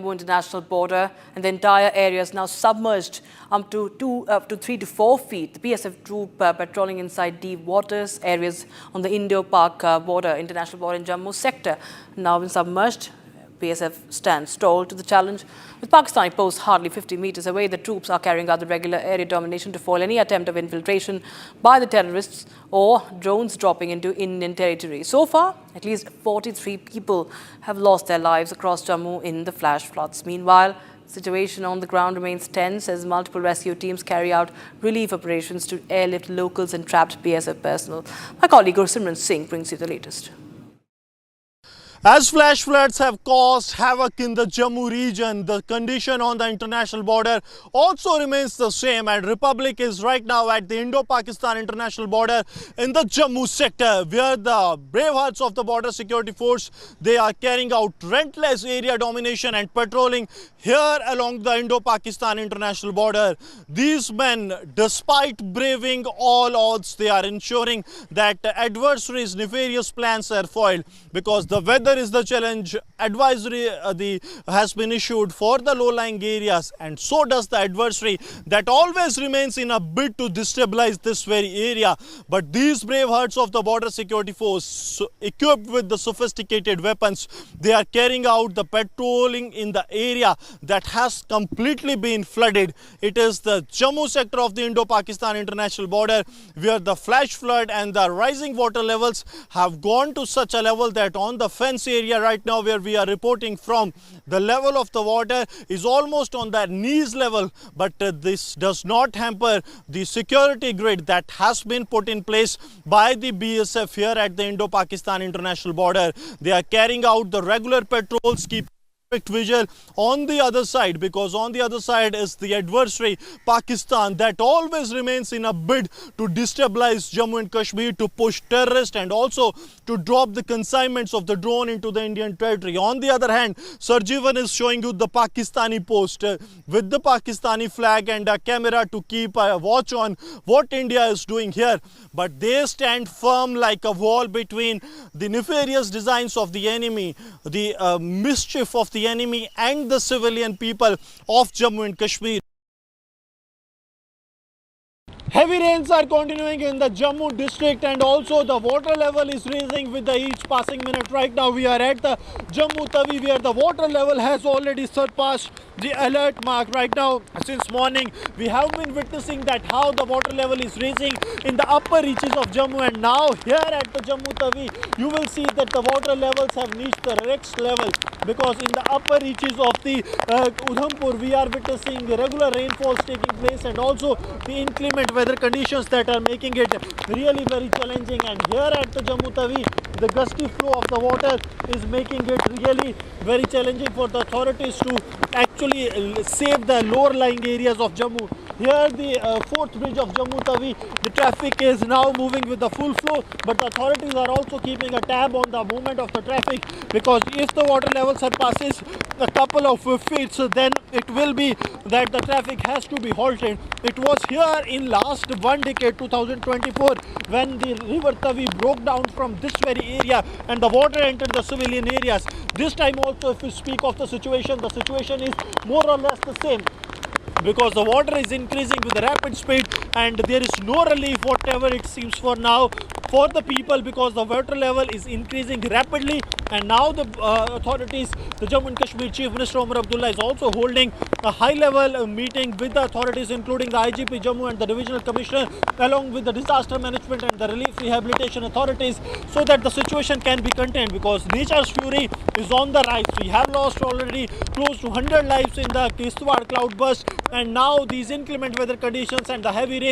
Jammu international border, and the entire area is now submerged up to 3 to 4 feet. The BSF troop patrolling inside deep waters areas on the Indo-Pak international border in Jammu sector now been submerged. BSF stands tall to the challenge. With Pakistani posts hardly 50 meters away, the troops are carrying out the regular area domination to foil any attempt of infiltration by the terrorists or drones dropping into Indian territory. So far, at least 43 people have lost their lives across Jammu in the flash floods. Meanwhile, the situation on the ground remains tense as multiple rescue teams carry out relief operations to airlift locals and trapped BSF personnel. My colleague Gursimran Singh brings you the latest. As flash floods have caused havoc in the Jammu region, the condition on the international border also remains the same, and Republic is right now at the Indo-Pakistan international border in the Jammu sector, where the brave hearts of the border security force, they are carrying out relentless area domination and patrolling here along the Indo-Pakistan international border. These men, despite braving all odds, they are ensuring that adversaries' nefarious plans are foiled, because the weather is the challenge. Advisory has been issued for the low-lying areas, and so does the adversary that always remains in a bid to destabilize this very area. But these brave hearts of the border security force, equipped with the sophisticated weapons, they are carrying out the patrolling in the area that has completely been flooded. It is the Jammu sector of the Indo-Pakistan international border, where the flash flood and the rising water levels have gone to such a level that on the fence area right now where we are reporting from, the level of the water is almost on the knees level. But this does not hamper the security grid that has been put in place by the BSF here at the Indo-Pakistan international border. They are carrying out the regular patrols, keep vigil on the other side, because on the other side is the adversary Pakistan that always remains in a bid to destabilize Jammu and Kashmir, to push terrorists and also to drop the consignments of the drone into the Indian territory. On the other hand, Sarjivan is showing you the Pakistani post with the Pakistani flag and a camera to keep a watch on what India is doing here. But they stand firm like a wall between the nefarious designs of the enemy, the mischief of the enemy and the civilian people of Jammu and Kashmir. Heavy rains are continuing in the Jammu district, and also the water level is rising with each passing minute. Right now we are at the Jammu Tawi, where the water level has already surpassed the alert mark. Right now, since morning, we have been witnessing that how the water level is rising in the upper reaches of Jammu, and now here at the Jammu Tawi, you will see that the water levels have reached the next level, because in the upper reaches of the Udhampur, we are witnessing regular rainfalls taking place, and also the inclement weather conditions that are making it really very challenging. And here at the Jammu Tawi, the gusty flow of the water is making it really very challenging for the authorities to actually save the lower lying areas of Jammu. Here the fourth bridge of Jammu Tawi, the traffic is now moving with the full flow, but the authorities are also keeping a tab on the movement of the traffic, because if the water level surpasses a couple of feet, so then it will be that the traffic has to be halted. It was here in last one decade, 2024, when the river Tawi broke down from this very area and the water entered the civilian areas. This time also, if we speak of the situation is more or less the same, because the water is increasing with a rapid speed and there is no relief whatever it seems for now for the people, because the water level is increasing rapidly. And now the authorities, the Jammu and Kashmir Chief Minister Omar Abdullah is also holding a high-level meeting with the authorities, including the IGP Jammu and the Divisional Commissioner, along with the disaster management and the relief rehabilitation authorities, so that the situation can be contained, because nature's fury is on the rise. We have lost already close to 100 lives in the Kishtwar cloudburst, and now these inclement weather conditions and the heavy rain